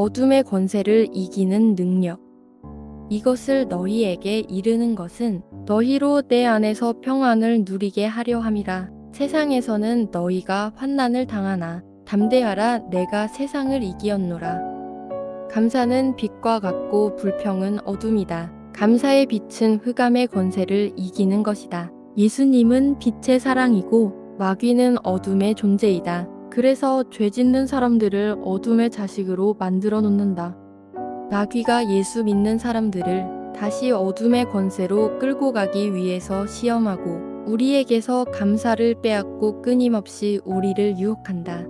어둠의 권세를 이기는 능력. 이것을 너희에게 이르는 것은 너희로 내 안에서 평안을 누리게 하려 함이라. 세상에서는 너희가 환난을 당하나 담대하라, 내가 세상을 이기었노라. 감사는 빛과 같고 불평은 어둠이다. 감사의 빛은 흑암의 권세를 이기는 것이다. 예수님은 빛의 사랑이고 마귀는 어둠의 존재이다. 그래서 죄 짓는 사람들을 어둠의 자식으로 만들어 놓는다. 마귀가 예수 믿는 사람들을 다시 어둠의 권세로 끌고 가기 위해서 시험하고 우리에게서 감사를 빼앗고 끊임없이 우리를 유혹한다.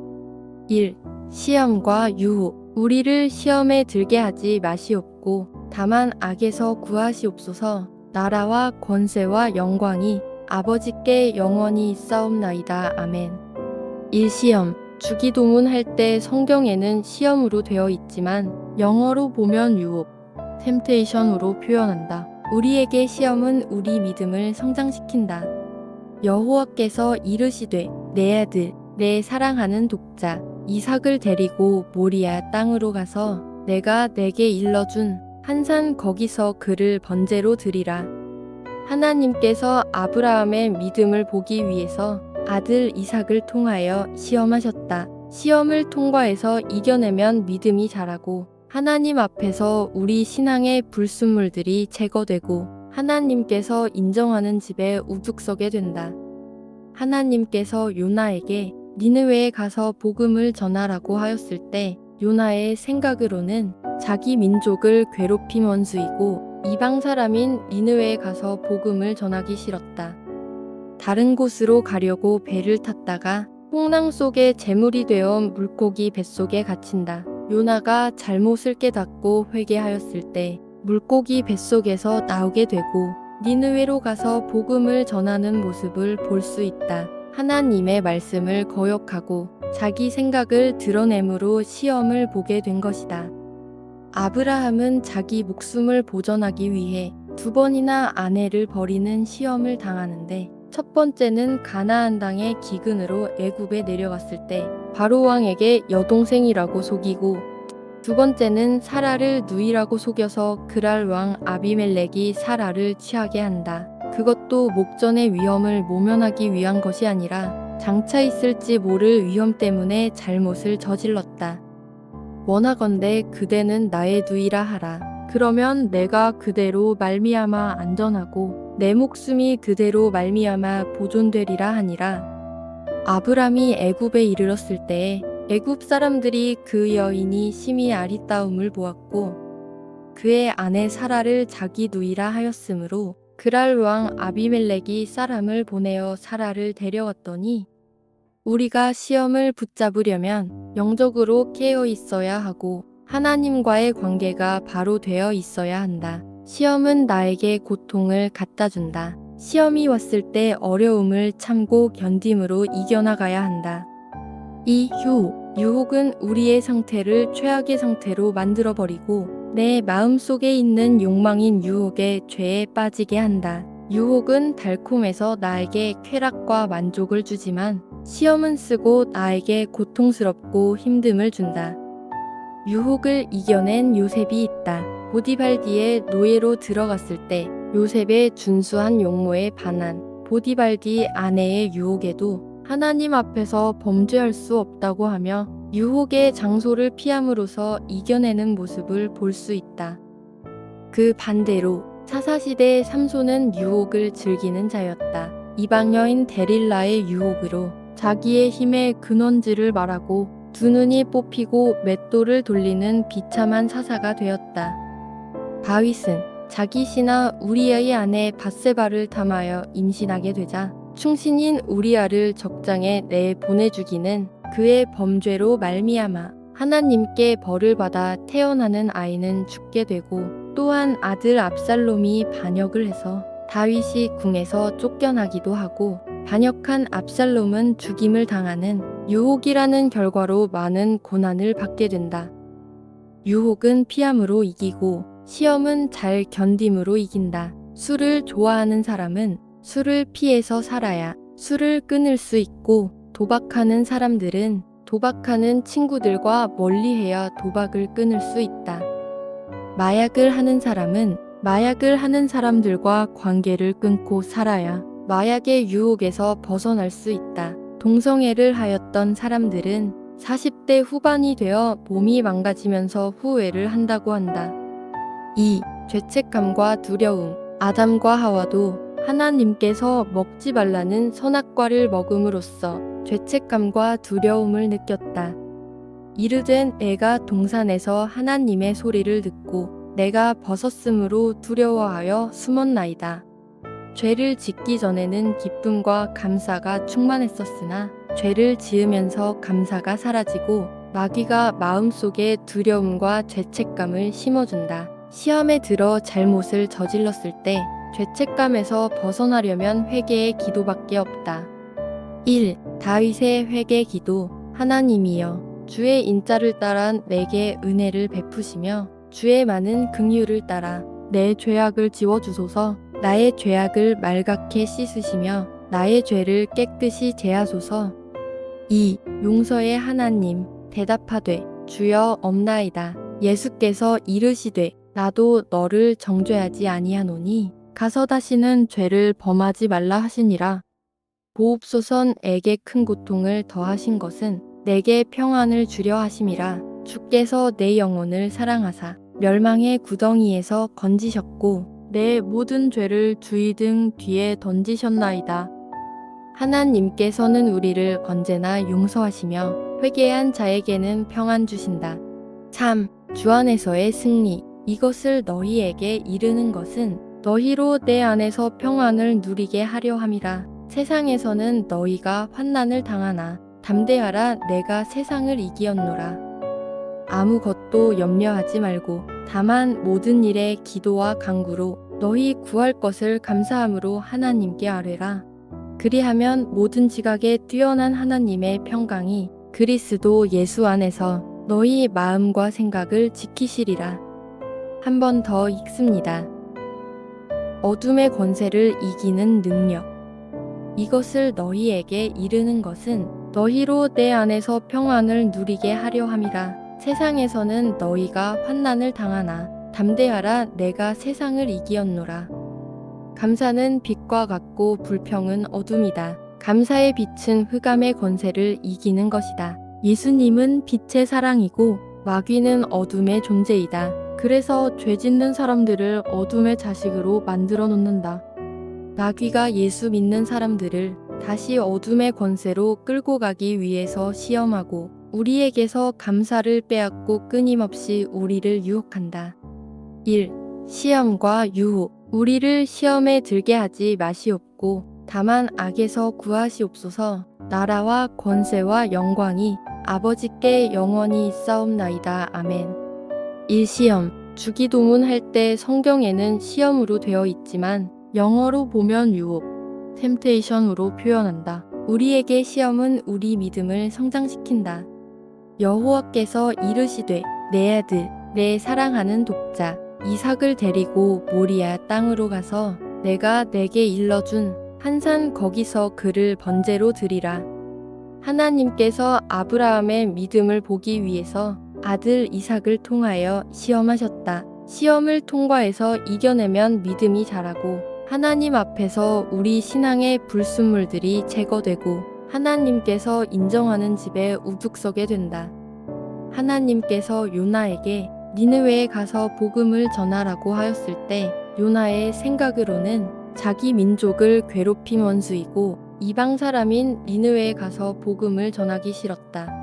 1. 시험과 유혹. 우리를 시험에 들게 하지 마시옵고 다만 악에서 구하시옵소서. 나라와 권세와 영광이 아버지께 영원히 있사옵나이다. 아멘. 1. 시험. 주기도문 할 때 성경에는 시험으로 되어 있지만 영어로 보면 유혹, 템테이션으로 표현한다. 우리에게 시험은 우리 믿음을 성장시킨다. 여호와께서 이르시되 내 아들, 내 사랑하는 독자 이삭을 데리고 모리아 땅으로 가서 내가 내게 일러준 한 산 거기서 그를 번제로 드리라. 하나님께서 아브라함의 믿음을 보기 위해서 아들 이삭을 통하여 시험하셨다. 시험을 통과해서 이겨내면 믿음이 자라고 하나님 앞에서 우리 신앙의 불순물들이 제거되고 하나님께서 인정하는 집에 우뚝서게 된다. 하나님께서 요나에게 니느웨에 가서 복음을 전하라고 하였을 때 요나의 생각으로는 자기 민족을 괴롭힌 원수이고 이방 사람인 니느웨에 가서 복음을 전하기 싫었다. 다른 곳으로 가려고 배를 탔다가 풍랑 속에 재물이 되어 물고기 뱃속에 갇힌다. 요나가 잘못을 깨닫고 회개하였을 때 물고기 뱃속에서 나오게 되고 니느웨로 가서 복음을 전하는 모습을 볼 수 있다. 하나님의 말씀을 거역하고 자기 생각을 드러내므로 시험을 보게 된 것이다. 아브라함은 자기 목숨을 보전하기 위해 2번이나 아내를 버리는 시험을 당하는데 첫 번째는 가나안 땅의 기근으로 애굽에 내려갔을 때 바로 왕에게 여동생이라고 속이고 두 번째는 사라를 누이라고 속여서 그랄 왕 아비멜렉이 사라를 취하게 한다. 그것도 목전의 위험을 모면하기 위한 것이 아니라 장차 있을지 모를 위험 때문에 잘못을 저질렀다. 원하건대 그대는 나의 누이라 하라. 그러면 내가 그대로 말미암아 안전하고 내 목숨이 그대로 말미암아 보존되리라 하니라. 아브람이 애굽에 이르렀을 때에 애굽 사람들이 그 여인이 심히 아리따움을 보았고 그의 아내 사라를 자기 누이라 하였으므로 그랄 왕 아비멜렉이 사람을 보내어 사라를 데려왔더니 우리가 시험을 붙잡으려면 영적으로 깨어 있어야 하고 하나님과의 관계가 바로 되어 있어야 한다. 시험은 나에게 고통을 갖다 준다. 시험이 왔을 때 어려움을 참고 견딤으로 이겨나가야 한다. 이 유혹은 우리의 상태를 최악의 상태로 만들어버리고 내 마음속에 있는 욕망인 유혹의 죄에 빠지게 한다. 유혹은 달콤해서 나에게 쾌락과 만족을 주지만 시험은 쓰고 나에게 고통스럽고 힘듦을 준다. 유혹을 이겨낸 요셉이 있다. 보디발디의 노예로 들어갔을 때 요셉의 준수한 용모에 반한 보디발디 아내의 유혹에도 하나님 앞에서 범죄할 수 없다고 하며 유혹의 장소를 피함으로써 이겨내는 모습을 볼 수 있다. 그 반대로 사사시대의 삼손은 유혹을 즐기는 자였다. 이방 여인 데릴라의 유혹으로 자기의 힘의 근원지를 말하고 두 눈이 뽑히고 맷돌을 돌리는 비참한 사사가 되었다. 다윗은 자기 신하 우리아의 아내 밧세바를 탐하여 임신하게 되자 충신인 우리아를 적장에 내 보내주기는 그의 범죄로 말미암아 하나님께 벌을 받아 태어나는 아이는 죽게 되고 또한 아들 압살롬이 반역을 해서 다윗이 궁에서 쫓겨나기도 하고 반역한 압살롬은 죽임을 당하는 유혹이라는 결과로 많은 고난을 받게 된다. 유혹은 피함으로 이기고 시험은 잘 견딤으로 이긴다. 술을 좋아하는 사람은 술을 피해서 살아야 술을 끊을 수 있고 도박하는 사람들은 도박하는 친구들과 멀리해야 도박을 끊을 수 있다. 마약을 하는 사람은 마약을 하는 사람들과 관계를 끊고 살아야 마약의 유혹에서 벗어날 수 있다. 동성애를 하였던 사람들은 40대 후반이 되어 몸이 망가지면서 후회를 한다고 한다. 2. 죄책감과 두려움. 아담과 하와도 하나님께서 먹지 말라는 선악과를 먹음으로써 죄책감과 두려움을 느꼈다. 이르된 내가 동산에서 하나님의 소리를 듣고 내가 벗었으므로 두려워하여 숨었나이다. 죄를 짓기 전에는 기쁨과 감사가 충만했었으나 죄를 지으면서 감사가 사라지고 마귀가 마음속에 두려움과 죄책감을 심어준다. 시험에 들어 잘못을 저질렀을 때 죄책감에서 벗어나려면 회개의 기도밖에 없다. 1. 다윗의 회개 기도. 하나님이여 주의 인자를 따라 내게 은혜를 베푸시며 주의 많은 긍휼을 따라 내 죄악을 지워주소서. 나의 죄악을 말갛게 씻으시며 나의 죄를 깨끗이 제하소서. 2. 용서의 하나님. 대답하되 주여 없나이다. 예수께서 이르시되 나도 너를 정죄하지 아니하노니 가서 다시는 죄를 범하지 말라 하시니라. 보옵소선에게 큰 고통을 더하신 것은 내게 평안을 주려 하심이라. 주께서 내 영혼을 사랑하사 멸망의 구덩이에서 건지셨고 내 모든 죄를 주의 등 뒤에 던지셨나이다. 하나님께서는 우리를 언제나 용서하시며 회개한 자에게는 평안 주신다. 3. 주 안에서의 승리. 이것을 너희에게 이르는 것은 너희로 내 안에서 평안을 누리게 하려 함이라. 세상에서는 너희가 환난을 당하나 담대하라. 내가 세상을 이기었노라. 아무것도 염려하지 말고 다만 모든 일에 기도와 간구로 너희 구할 것을 감사함으로 하나님께 아뢰라. 그리하면 모든 지각에 뛰어난 하나님의 평강이 그리스도 예수 안에서 너희 마음과 생각을 지키시리라. 한 번 더 읽습니다. 어둠의 권세를 이기는 능력. 이것을 너희에게 이르는 것은 너희로 내 안에서 평안을 누리게 하려 함이라. 세상에서는 너희가 환난을 당하나 담대하라. 내가 세상을 이기었노라. 감사는 빛과 같고 불평은 어둠이다. 감사의 빛은 흑암의 권세를 이기는 것이다. 예수님은 빛의 사랑이고 마귀는 어둠의 존재이다. 그래서 죄 짓는 사람들을 어둠의 자식으로 만들어 놓는다. 마귀가 예수 믿는 사람들을 다시 어둠의 권세로 끌고 가기 위해서 시험하고 우리에게서 감사를 빼앗고 끊임없이 우리를 유혹한다. 1. 시험과 유혹. 우리를 시험에 들게 하지 마시옵고 다만 악에서 구하시옵소서. 나라와 권세와 영광이 아버지께 영원히 있사옵나이다. 아멘. 1. 시험. 주기도문 할 때 성경에는 시험으로 되어 있지만 영어로 보면 유혹, 템테이션으로 표현한다. 우리에게 시험은 우리 믿음을 성장시킨다. 여호와께서 이르시되 내 아들, 내 사랑하는 독자 이삭을 데리고 모리아 땅으로 가서 내가 내게 일러준 한 산 거기서 그를 번제로 드리라. 하나님께서 아브라함의 믿음을 보기 위해서 아들 이삭을 통하여 시험하셨다. 시험을 통과해서 이겨내면 믿음이 자라고 하나님 앞에서 우리 신앙의 불순물들이 제거되고 하나님께서 인정하는 집에 우뚝서게 된다. 하나님께서 요나에게 니느웨에 가서 복음을 전하라고 하였을 때 요나의 생각으로는 자기 민족을 괴롭힌 원수이고 이방 사람인 니느웨에 가서 복음을 전하기 싫었다.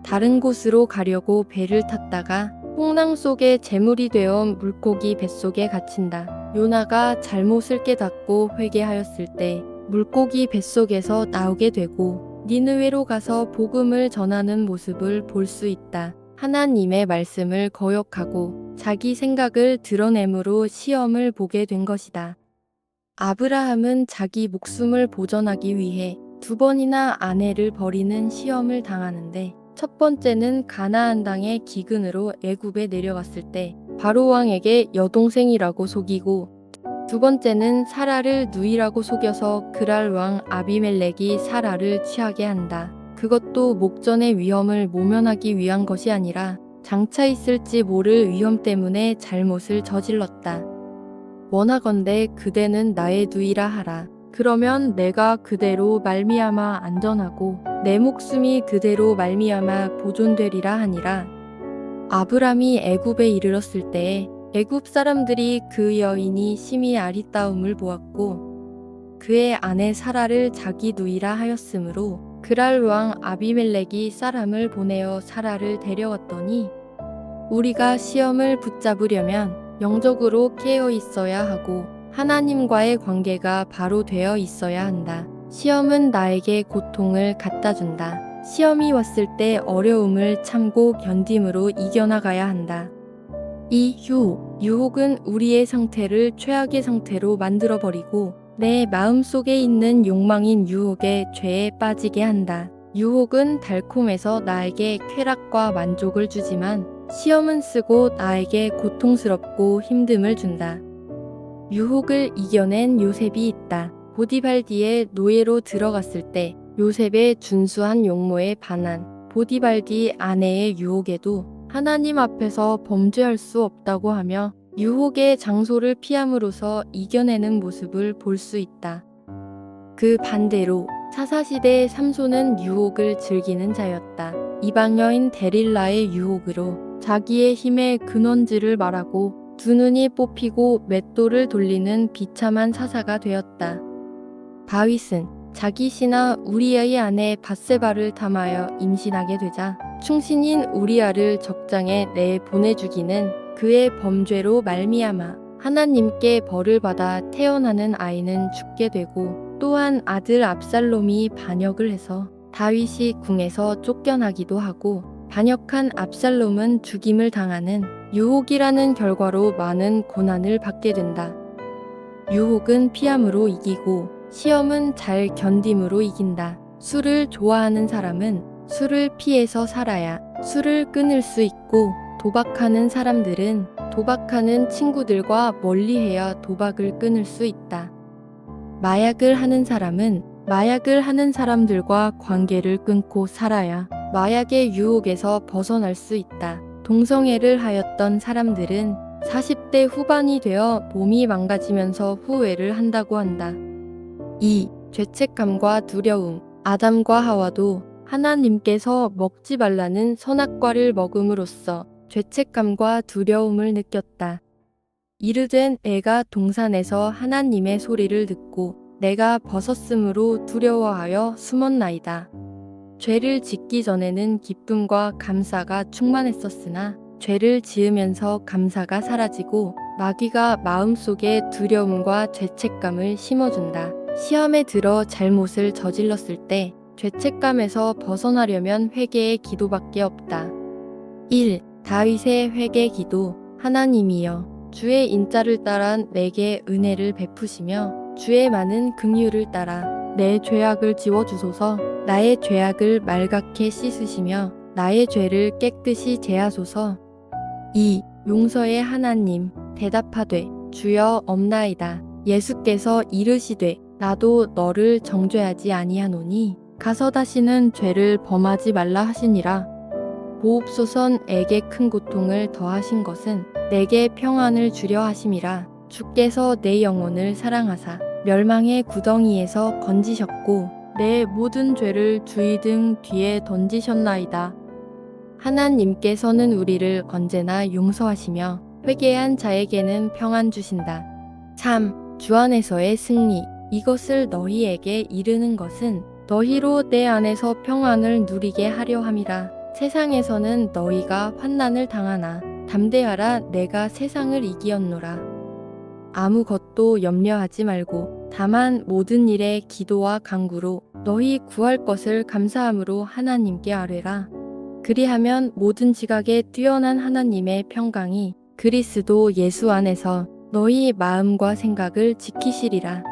다른 곳으로 가려고 배를 탔다가 풍랑 속에 재물이 되어 물고기 뱃속에 갇힌다. 요나가 잘못을 깨닫고 회개하였을 때 물고기 뱃속에서 나오게 되고 니느웨로 가서 복음을 전하는 모습을 볼 수 있다. 하나님의 말씀을 거역하고 자기 생각을 드러내므로 시험을 보게 된 것이다. 아브라함은 자기 목숨을 보전하기 위해 2번이나 아내를 버리는 시험을 당하는데 첫 번째는 가나안 땅의 기근으로 애굽에 내려갔을 때 바로 왕에게 여동생이라고 속이고 두 번째는 사라를 누이라고 속여서 그랄 왕 아비멜렉이 사라를 취하게 한다. 그것도 목전의 위험을 모면하기 위한 것이 아니라 장차 있을지 모를 위험 때문에 잘못을 저질렀다. 원하건대 그대는 나의 누이라 하라. 그러면 내가 그대로 말미암아 안전하고 내 목숨이 그대로 말미암아 보존되리라 하니라. 아브람이 애굽에 이르렀을 때에 애굽 사람들이 그 여인이 심히 아리따움을 보았고 그의 아내 사라를 자기 누이라 하였으므로 그랄 왕 아비멜렉이 사람을 보내어 사라를 데려왔더니 우리가 시험을 붙잡으려면 영적으로 깨어 있어야 하고 하나님과의 관계가 바로 되어 있어야 한다. 시험은 나에게 고통을 갖다 준다. 시험이 왔을 때 어려움을 참고 견딤으로 이겨나가야 한다. 이 유혹은 우리의 상태를 최악의 상태로 만들어버리고 내 마음속에 있는 욕망인 유혹의 죄에 빠지게 한다. 유혹은 달콤해서 나에게 쾌락과 만족을 주지만 시험은 쓰고 나에게 고통스럽고 힘듦을 준다. 유혹을 이겨낸 요셉이 있다. 보디발디의 노예로 들어갔을 때 요셉의 준수한 용모에 반한 보디발디 아내의 유혹에도 하나님 앞에서 범죄할 수 없다고 하며 유혹의 장소를 피함으로써 이겨내는 모습을 볼 수 있다. 그 반대로 사사시대의 삼손은 유혹을 즐기는 자였다. 이방 여인 데릴라의 유혹으로 자기의 힘의 근원지를 말하고 두 눈이 뽑히고 맷돌을 돌리는 비참한 사사가 되었다. 다윗은 자기 신하 우리아의 아내 밧세바를 탐하여 임신하게 되자 충신인 우리아를 적장에 내 보내주기는 그의 범죄로 말미암아 하나님께 벌을 받아 태어나는 아이는 죽게 되고 또한 아들 압살롬이 반역을 해서 다윗이 궁에서 쫓겨나기도 하고 반역한 압살롬은 죽임을 당하는 유혹이라는 결과로 많은 고난을 받게 된다. 유혹은 피함으로 이기고 시험은 잘 견딤으로 이긴다. 술을 좋아하는 사람은 술을 피해서 살아야 술을 끊을 수 있고 도박하는 사람들은 도박하는 친구들과 멀리해야 도박을 끊을 수 있다. 마약을 하는 사람은 마약을 하는 사람들과 관계를 끊고 살아야 마약의 유혹에서 벗어날 수 있다. 동성애를 하였던 사람들은 40대 후반이 되어 몸이 망가지면서 후회를 한다고 한다. 2. 죄책감과 두려움. 아담과 하와도 하나님께서 먹지 말라는 선악과를 먹음으로써 죄책감과 두려움을 느꼈다. 이르된 애가 동산에서 하나님의 소리를 듣고 내가 벗었으므로 두려워하여 숨었나이다. 죄를 짓기 전에는 기쁨과 감사가 충만했었으나 죄를 지으면서 감사가 사라지고 마귀가 마음속에 두려움과 죄책감을 심어준다. 시험에 들어 잘못을 저질렀을 때 죄책감에서 벗어나려면 회개의 기도밖에 없다. 1. 다윗의 회개 기도. 하나님이여, 주의 인자를 따라 내게 은혜를 베푸시며 주의 많은 긍휼을 따라 내 죄악을 지워주소서. 나의 죄악을 말갛게 씻으시며 나의 죄를 깨끗이 제하소서. 2. 용서의 하나님. 대답하되 주여 없나이다. 예수께서 이르시되 나도 너를 정죄하지 아니하노니 가서 다시는 죄를 범하지 말라 하시니라. 보옵소선에게 큰 고통을 더하신 것은 내게 평안을 주려 하심이라. 주께서 내 영혼을 사랑하사 멸망의 구덩이에서 건지셨고 내 모든 죄를 주의 등 뒤에 던지셨나이다. 하나님께서는 우리를 언제나 용서하시며 회개한 자에게는 평안 주신다. 3. 주 안에서의 승리. 이것을 너희에게 이르는 것은 너희로 내 안에서 평안을 누리게 하려 함이라. 세상에서는 너희가 환난을 당하나 담대하라. 내가 세상을 이기었노라. 아무것도 염려하지 말고 다만 모든 일에 기도와 간구로 너희 구할 것을 감사함으로 하나님께 아뢰라. 그리하면 모든 지각에 뛰어난 하나님의 평강이 그리스도 예수 안에서 너희 마음과 생각을 지키시리라.